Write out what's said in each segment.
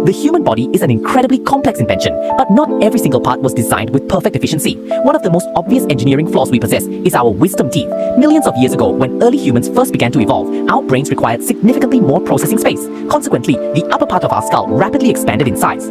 The human body is an incredibly complex invention, but not every single part was designed with perfect efficiency. One of the most obvious engineering flaws we possess is our wisdom teeth. Millions of years ago, when early humans first began to evolve, our brains required significantly more processing space. Consequently, the upper part of our skull rapidly expanded in size.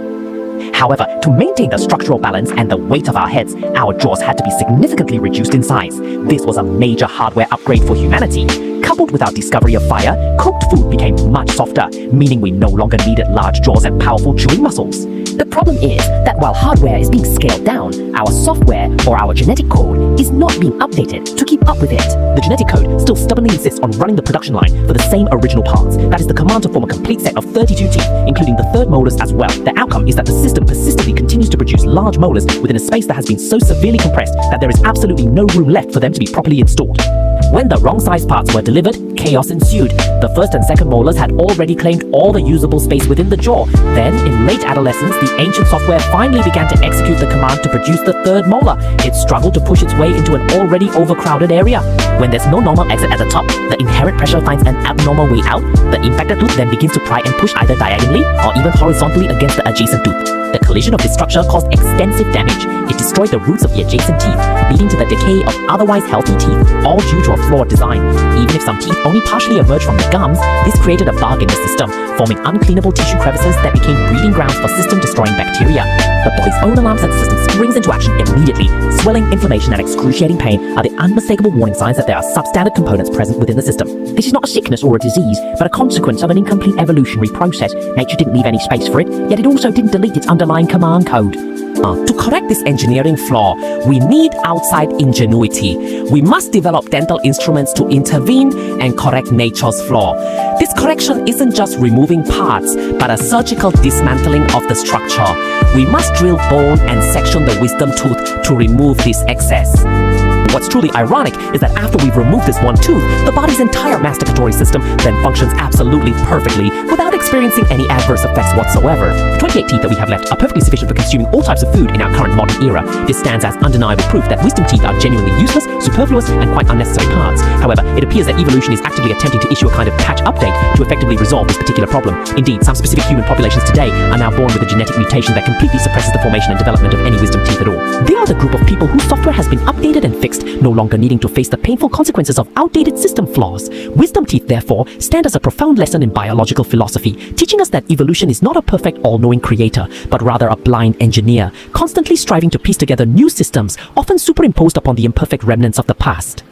However, to maintain the structural balance and the weight of our heads, our jaws had to be significantly reduced in size. This was a major hardware upgrade for humanity. Coupled with our discovery of fire, cooked food became much softer, meaning we no longer needed large jaws and powerful chewing muscles. The problem is that while hardware is being scaled down, our software or our genetic code is not being updated to keep up with it. The genetic code still stubbornly insists on running the production line for the same original parts. That is the command to form a complete set of 32 teeth, including the third molars as well. The outcome is that the system persistently continues to produce large molars within a space that has been so severely compressed that there is absolutely no room left for them to be properly installed. When the wrong size parts were delivered, chaos ensued. The first and second molars had already claimed all the usable space within the jaw. Then, in late adolescence, the ancient software finally began to execute the command to produce the third molar. It struggled to push its way into an already overcrowded area. When there's no normal exit at the top, the inherent pressure finds an abnormal way out. The impacted tooth then begins to pry and push either diagonally or even horizontally against the adjacent tooth. The collision of this structure caused extensive damage. It destroyed the roots of the adjacent teeth, leading to the decay of otherwise healthy teeth, all due to a flawed design. Even if some teeth only partially emerged from the gums, this created a bug in the system, forming uncleanable tissue crevices that became breeding grounds for system-destroying bacteria. The body's own alarm system springs into action immediately. Swelling, inflammation, and excruciating pain are the unmistakable warning signs that there are substandard components present within the system. This is not a sickness or a disease, but a consequence of an incomplete evolutionary process. Nature didn't leave any space for it, yet it also didn't delete its underlying command code. To correct this engineering flaw, we need outside ingenuity. We must develop dental instruments to intervene and correct nature's flaw. This correction isn't just removing parts, but a surgical dismantling of the structure. We must drill bone and section the wisdom tooth to remove this excess. What's truly ironic is that after we've removed this one tooth, the body's entire masticatory system then functions absolutely perfectly without experiencing any adverse effects whatsoever. The 28 teeth that we have left are perfectly sufficient for consuming all types of food in our current modern era. This stands as undeniable proof that wisdom teeth are genuinely useless, superfluous, and quite unnecessary parts. However, it appears that evolution is actively attempting to issue a kind of patch update to effectively resolve this particular problem. Indeed, some specific human populations today are now born with a genetic mutation that completely suppresses the formation and development of any wisdom teeth at all. They are the group of people whose software has been updated and fixed, no longer needing to face the painful consequences of outdated system flaws. Wisdom teeth, therefore, stand as a profound lesson in biological philosophy, teaching us that evolution is not a perfect all-knowing creator, but rather a blind engineer, constantly striving to piece together new systems, often superimposed upon the imperfect remnants of the past.